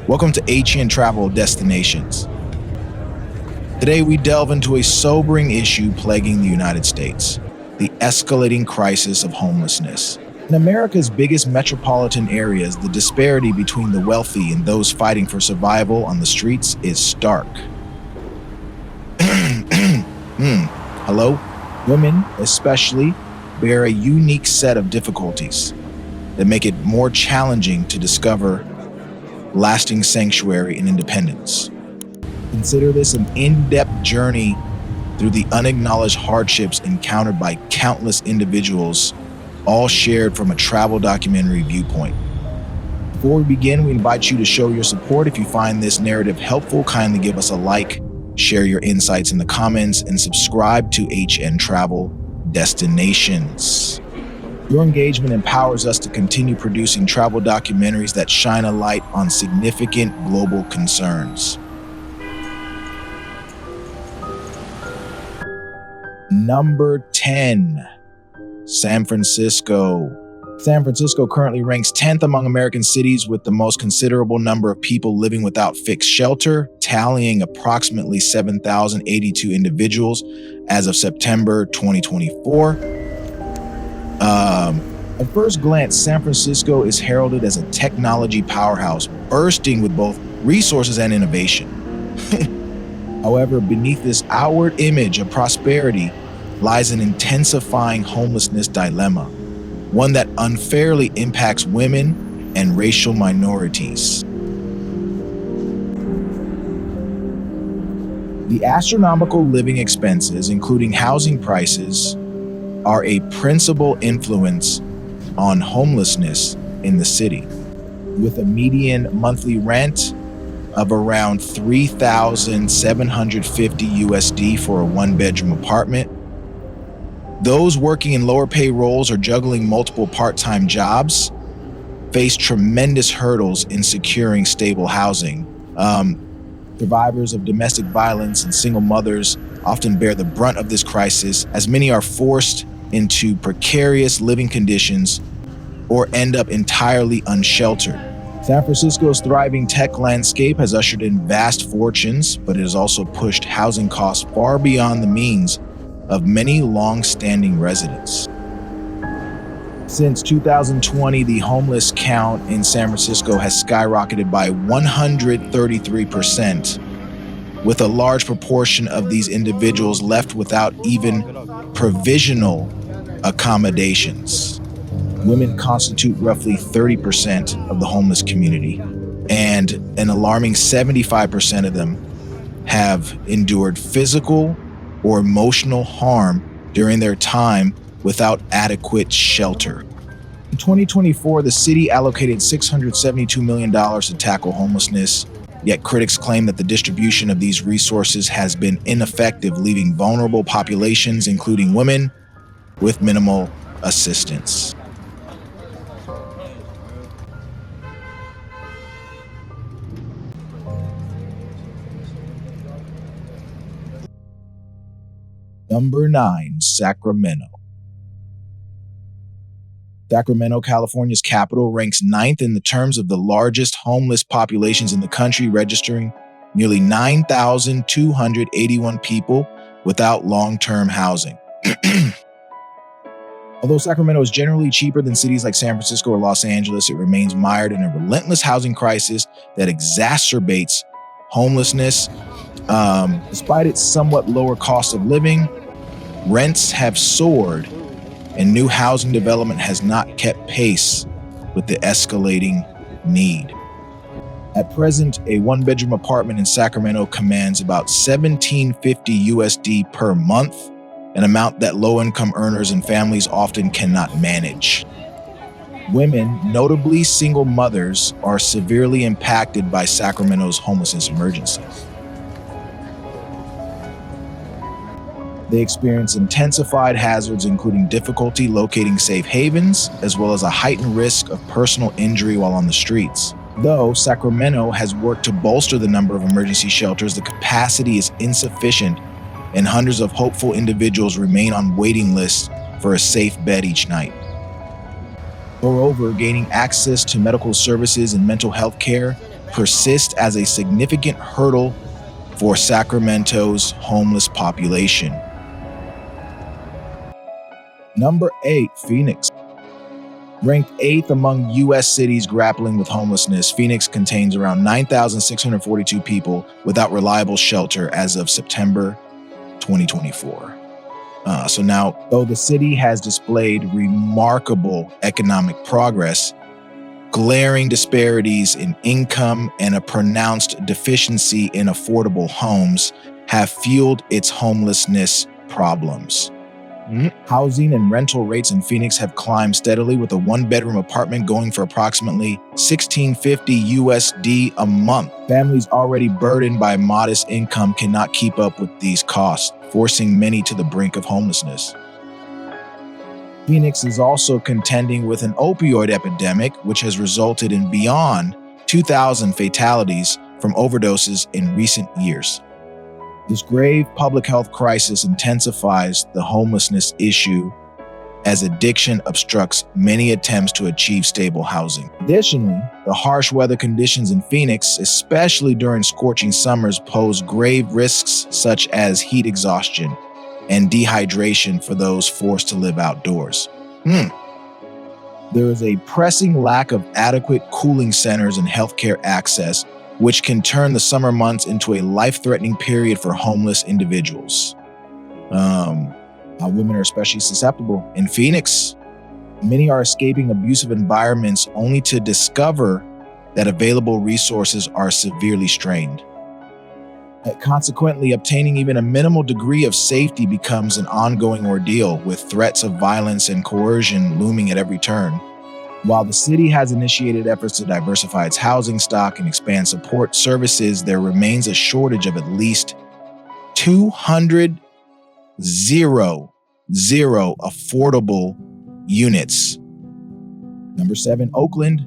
Welcome to Travel Destinations. Today we delve into a sobering issue plaguing the United States, the escalating crisis of homelessness. In America's biggest metropolitan areas, the disparity between the wealthy and those fighting for survival on the streets is stark. Hello? Women, especially, bear a unique set of difficulties that make it more challenging to discover lasting sanctuary and independence. Consider this an in-depth journey through the unacknowledged hardships encountered by countless individuals, all shared from a travel documentary viewpoint. Before we begin, we invite you to show your support. If you find this narrative helpful, kindly give us a like, share your insights in the comments, and subscribe to HN Travel Destinations. Your engagement empowers us to continue producing travel documentaries that shine a light on significant global concerns. Number 10, San Francisco. San Francisco currently ranks 10th among American cities with the most considerable number of people living without fixed shelter, tallying approximately 7,082 individuals as of September 2024. At first glance, San Francisco is heralded as a technology powerhouse, bursting with both resources and innovation. However, beneath this outward image of prosperity lies an intensifying homelessness dilemma, one that unfairly impacts women and racial minorities. The astronomical living expenses, including housing prices, are a principal influence on homelessness in the city, with a median monthly rent of around $3,750 USD for a one-bedroom apartment. Those working in lower pay roles or juggling multiple part-time jobs face tremendous hurdles in securing stable housing. Survivors of domestic violence and single mothers often bear the brunt of this crisis, as many are forced into precarious living conditions or end up entirely unsheltered. San Francisco's thriving tech landscape has ushered in vast fortunes, but it has also pushed housing costs far beyond the means of many long-standing residents. Since 2020, the homeless count in San Francisco has skyrocketed by 133%, with a large proportion of these individuals left without even provisional accommodations. Women constitute roughly 30% of the homeless community, and an alarming 75% of them have endured physical or emotional harm during their time without adequate shelter. In 2024, the city allocated $672 million to tackle homelessness, yet critics claim that the distribution of these resources has been ineffective, leaving vulnerable populations, including women, with minimal assistance. Number 9, Sacramento. Sacramento, California's capital, ranks 9th in the terms of the largest homeless populations in the country, registering nearly 9,281 people without long-term housing. Although Sacramento is generally cheaper than cities like San Francisco or Los Angeles, it remains mired in a relentless housing crisis that exacerbates homelessness. Despite its somewhat lower cost of living, rents have soared, and new housing development has not kept pace with the escalating need. At present, a one-bedroom apartment in Sacramento commands about $1,750 USD per month, an amount that low-income earners and families often cannot manage. Women, notably single mothers, are severely impacted by Sacramento's homelessness emergency. They experience intensified hazards, including difficulty locating safe havens, as well as a heightened risk of personal injury while on the streets. Though Sacramento has worked to bolster the number of emergency shelters, the capacity is insufficient, and hundreds of hopeful individuals remain on waiting lists for a safe bed each night. Moreover, gaining access to medical services and mental health care persists as a significant hurdle for Sacramento's homeless population. Number 8, Phoenix. Ranked 8th among U.S. cities grappling with homelessness, Phoenix contains around 9,642 people without reliable shelter as of September 2024. So now, though the city has displayed remarkable economic progress, glaring disparities in income and a pronounced deficiency in affordable homes have fueled its homelessness problems. Housing and rental rates in Phoenix have climbed steadily, with a one-bedroom apartment going for approximately $1,650 USD a month. Families already burdened by modest income cannot keep up with these costs, forcing many to the brink of homelessness. Phoenix is also contending with an opioid epidemic, which has resulted in beyond 2,000 fatalities from overdoses in recent years. This grave public health crisis intensifies the homelessness issue as addiction obstructs many attempts to achieve stable housing. Additionally, the harsh weather conditions in Phoenix, especially during scorching summers, pose grave risks such as heat exhaustion and dehydration for those forced to live outdoors. There is a pressing lack of adequate cooling centers and healthcare access, which can turn the summer months into a life-threatening period for homeless individuals. Women are especially susceptible. In Phoenix, many are escaping abusive environments only to discover that available resources are severely strained. Consequently, obtaining even a minimal degree of safety becomes an ongoing ordeal, with threats of violence and coercion looming at every turn. While the city has initiated efforts to diversify its housing stock and expand support services, there remains a shortage of at least 200 affordable units. Number 7, Oakland.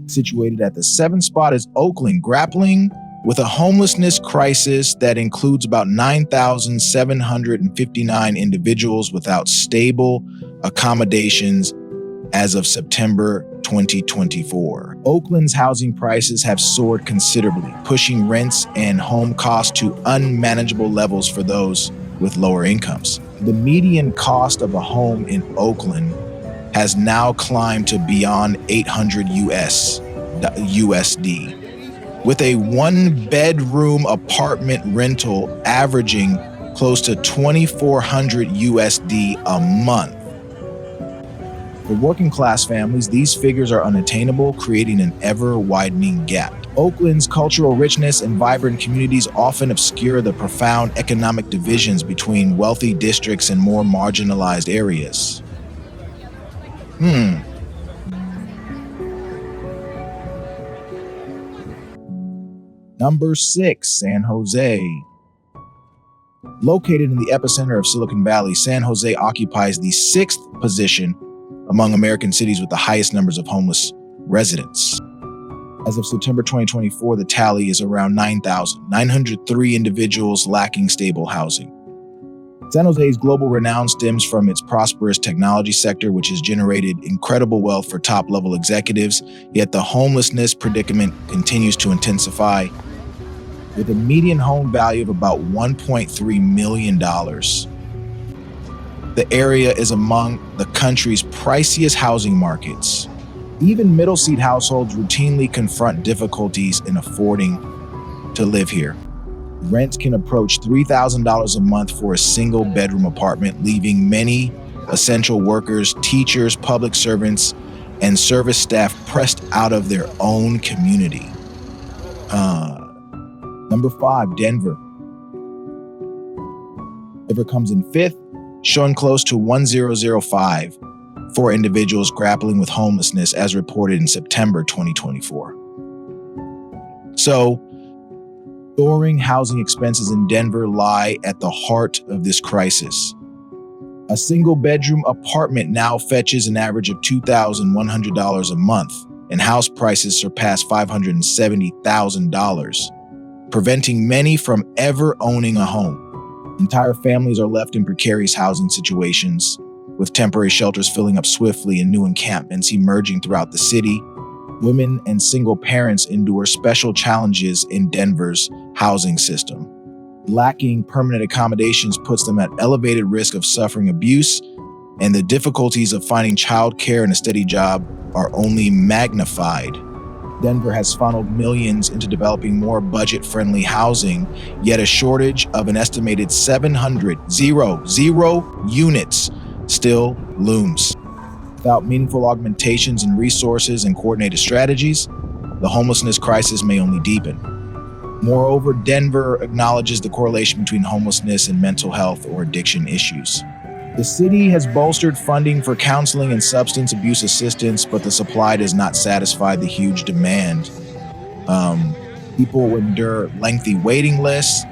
Situated at the 7th spot is Oakland, grappling with a homelessness crisis that includes about 9,759 individuals without stable accommodations as of September 2024. Oakland's housing prices have soared considerably, pushing rents and home costs to unmanageable levels for those with lower incomes. The median cost of a home in Oakland has now climbed to beyond $800 USD, with a one-bedroom apartment rental averaging close to $2,400 USD a month. For working-class families, these figures are unattainable, creating an ever-widening gap. Oakland's cultural richness and vibrant communities often obscure the profound economic divisions between wealthy districts and more marginalized areas. Number 6, San Jose. Located in the epicenter of Silicon Valley, San Jose occupies the 6th position among American cities with the highest numbers of homeless residents. As of September 2024, the tally is around 9,903 individuals lacking stable housing. San Jose's global renown stems from its prosperous technology sector, which has generated incredible wealth for top-level executives, yet the homelessness predicament continues to intensify. With a median home value of about $1.3 million, the area is among the country's priciest housing markets. Even middle-seat households routinely confront difficulties in affording to live here. Rent can approach $3,000 a month for a single-bedroom apartment, leaving many essential workers, teachers, public servants, and service staff pressed out of their own community. Number 5, Denver. Denver comes in 5th, showing close to 1,005 for individuals grappling with homelessness as reported in September 2024. So, soaring housing expenses in Denver lie at the heart of this crisis. A single-bedroom apartment now fetches an average of $2,100 a month, and house prices surpass $570,000, preventing many from ever owning a home. Entire families are left in precarious housing situations, with temporary shelters filling up swiftly and new encampments emerging throughout the city. Women and single parents endure special challenges in Denver's housing system. Lacking permanent accommodations puts them at elevated risk of suffering abuse, and the difficulties of finding childcare and a steady job are only magnified. Denver has funneled millions into developing more budget-friendly housing, yet a shortage of an estimated 700 units still looms. Without meaningful augmentations in resources and coordinated strategies, the homelessness crisis may only deepen. Moreover, Denver acknowledges the correlation between homelessness and mental health or addiction issues. The city has bolstered funding for counseling and substance abuse assistance, but the supply does not satisfy the huge demand. People endure lengthy waiting lists,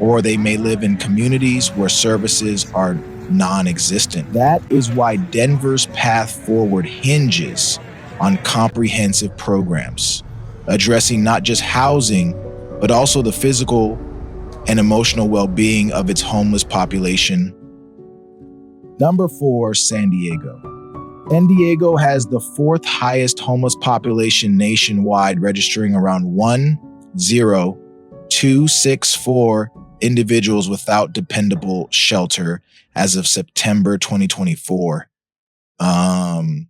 or they may live in communities where services are non-existent. That is why Denver's path forward hinges on comprehensive programs, addressing not just housing, but also the physical and emotional well-being of its homeless population. Number 4, San Diego. San Diego has the 4th highest homeless population nationwide, registering around 1,0264 individuals without dependable shelter as of September 2024. The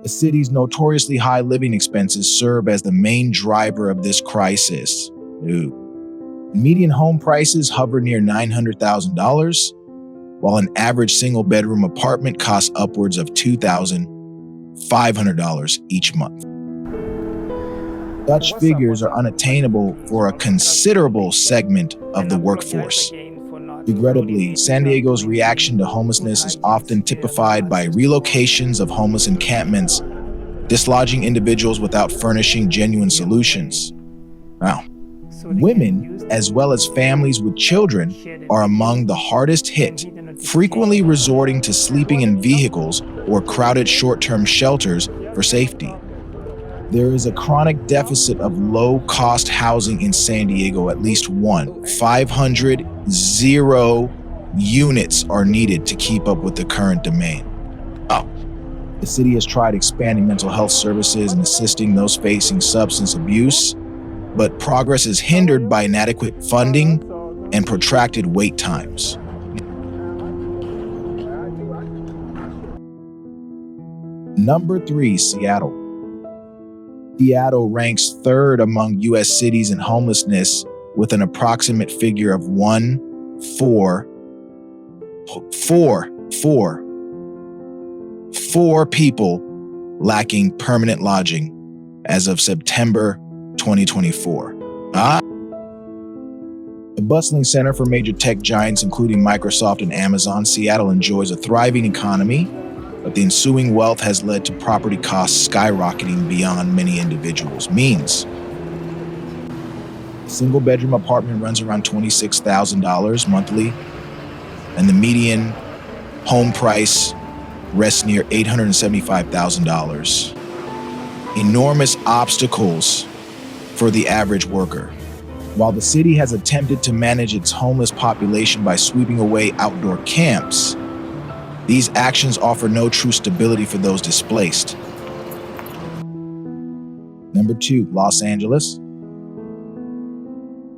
city's notoriously high living expenses serve as the main driver of this crisis. Median home prices hover near $900,000, while an average single-bedroom apartment costs upwards of $2,500 each month. Such figures are unattainable for a considerable segment of the workforce. Regrettably, San Diego's reaction to homelessness is often typified by relocations of homeless encampments, dislodging individuals without furnishing genuine solutions. Wow. Women, as well as families with children, are among the hardest hit, frequently resorting to sleeping in vehicles or crowded short-term shelters for safety. There is a chronic deficit of low-cost housing in San Diego. At least 500 units are needed to keep up with the current demand. The city has tried expanding mental health services and assisting those facing substance abuse, but progress is hindered by inadequate funding and protracted wait times. Number 3, Seattle. Seattle ranks 3rd among U.S. cities in homelessness, with an approximate figure of 4 people lacking permanent lodging as of September 2024. A bustling center for major tech giants, including Microsoft and Amazon, Seattle enjoys a thriving economy, but the ensuing wealth has led to property costs skyrocketing beyond many individuals' means. A single-bedroom apartment runs around $26,000 monthly, and the median home price rests near $875,000. Enormous obstacles for the average worker. While the city has attempted to manage its homeless population by sweeping away outdoor camps, these actions offer no true stability for those displaced. Number 2, Los Angeles.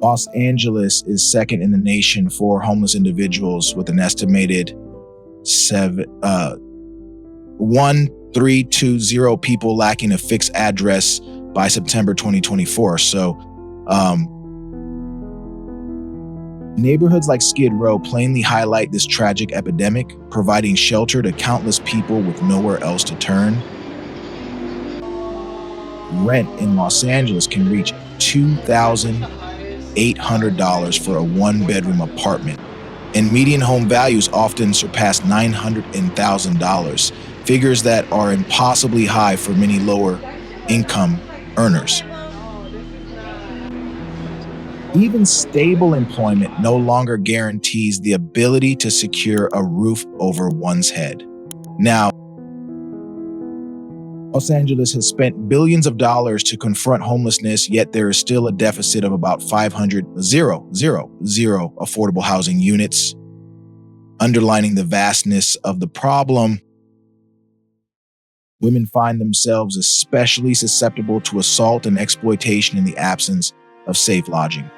Los Angeles is 2nd in the nation for homeless individuals, with an estimated 1,320 people lacking a fixed address by September 2024. So, neighborhoods like Skid Row plainly highlight this tragic epidemic, providing shelter to countless people with nowhere else to turn. Rent in Los Angeles can reach $2,800 for a 1-bedroom apartment, and median home values often surpass $900,000, figures that are impossibly high for many lower income earners. Even stable employment no longer guarantees the ability to secure a roof over one's head. Now, Los Angeles has spent billions of dollars to confront homelessness, yet there is still a deficit of about 500 affordable housing units, underlining the vastness of the problem. Women find themselves especially susceptible to assault and exploitation in the absence of safe lodging.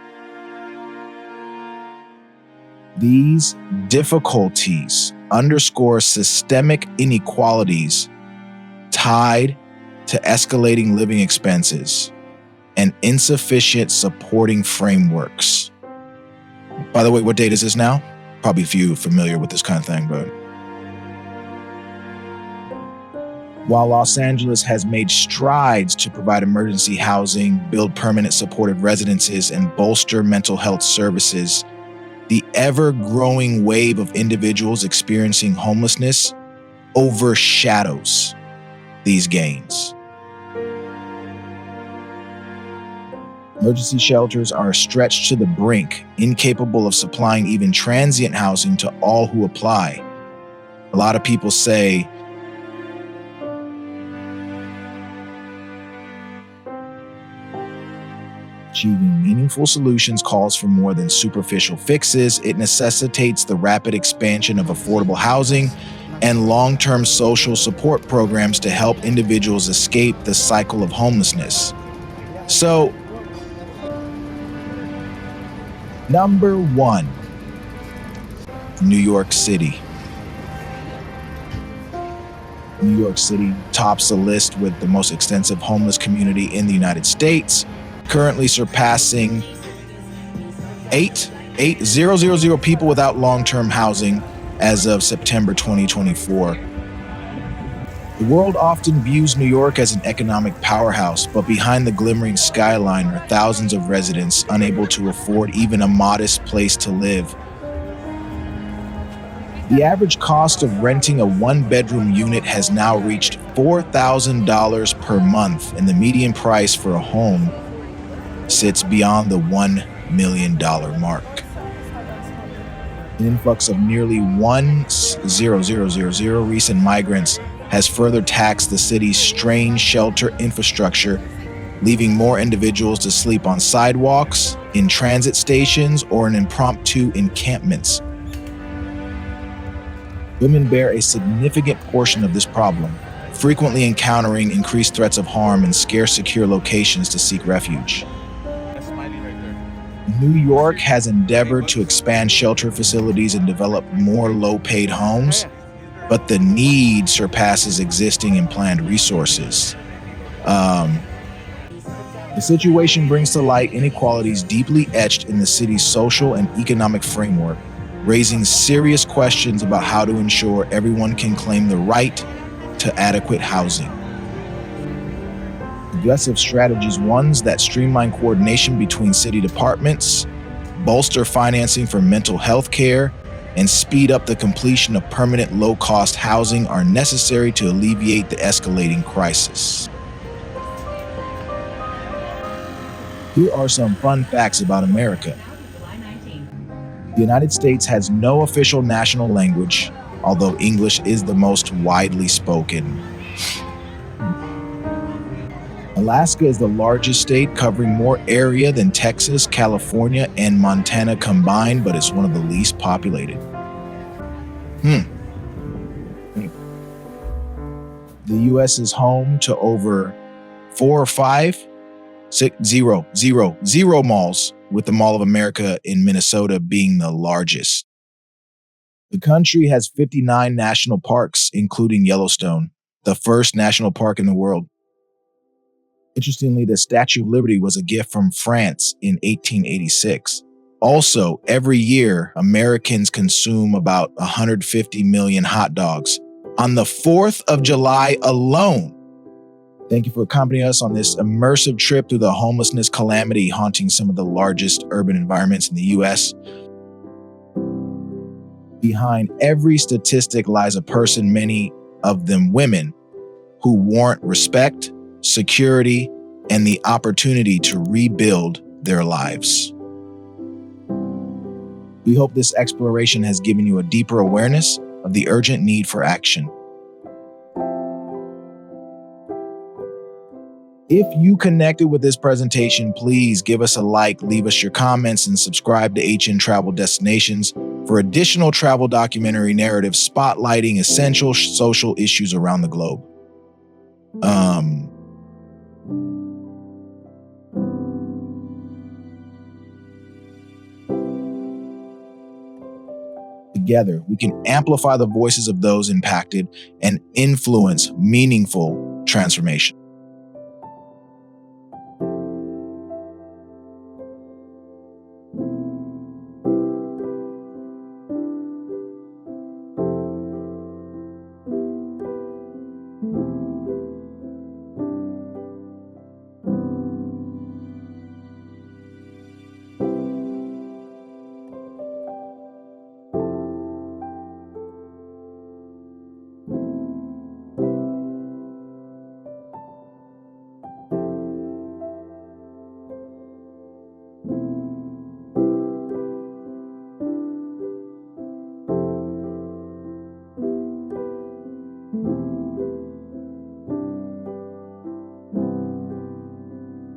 These difficulties underscore systemic inequalities tied to escalating living expenses and insufficient supporting frameworks. By the way, what date is this now? Probably few familiar with this kind of thing, but while Los Angeles has made strides to provide emergency housing, build permanent supportive residences, and bolster mental health services, the ever-growing wave of individuals experiencing homelessness overshadows these gains. Emergency shelters are stretched to the brink, incapable of supplying even transient housing to all who apply. A lot of people say, achieving meaningful solutions calls for more than superficial fixes. It necessitates the rapid expansion of affordable housing and long-term social support programs to help individuals escape the cycle of homelessness. So, number 1, New York City. New York City tops the list with the most extensive homeless community in the United States, currently surpassing 8,000 people without long-term housing as of September 2024. The world often views New York as an economic powerhouse, but behind the glimmering skyline are thousands of residents unable to afford even a modest place to live. The average cost of renting a one-bedroom unit has now reached $4,000 per month, and the median price for a home sits beyond the $1 million mark. An influx of nearly 1,000 recent migrants has further taxed the city's strained shelter infrastructure, leaving more individuals to sleep on sidewalks, in transit stations, or in impromptu encampments. Women bear a significant portion of this problem, frequently encountering increased threats of harm in scarce secure locations to seek refuge. New York has endeavored to expand shelter facilities and develop more low-paid homes, but the need surpasses existing and planned resources. The situation brings to light inequalities deeply etched in the city's social and economic framework, raising serious questions about how to ensure everyone can claim the right to adequate housing. Aggressive strategies, ones that streamline coordination between city departments, bolster financing for mental health care, and speed up the completion of permanent low-cost housing, are necessary to alleviate the escalating crisis. Here are some fun facts about America. The United States has no official national language, although English is the most widely spoken. Alaska is the largest state, covering more area than Texas, California, and Montana combined, but it's one of the least populated. The U.S. is home to over 4 or 5, 6, 0 malls, with the Mall of America in Minnesota being the largest. The country has 59 national parks, including Yellowstone, the first national park in the world. Interestingly, the Statue of Liberty was a gift from France in 1886. Also, every year, Americans consume about 150 million hot dogs on the 4th of July alone. Thank you for accompanying us on this immersive trip through the homelessness calamity haunting some of the largest urban environments in the U.S. Behind every statistic lies a person, many of them women, who warrant respect, security, and the opportunity to rebuild their lives. We hope this exploration has given you a deeper awareness of the urgent need for action. If you connected with this presentation, please give us a like, leave us your comments, and subscribe to HN Travel Destinations for additional travel documentary narratives spotlighting essential social issues around the globe. Um, Together, we can amplify the voices of those impacted and influence meaningful transformation.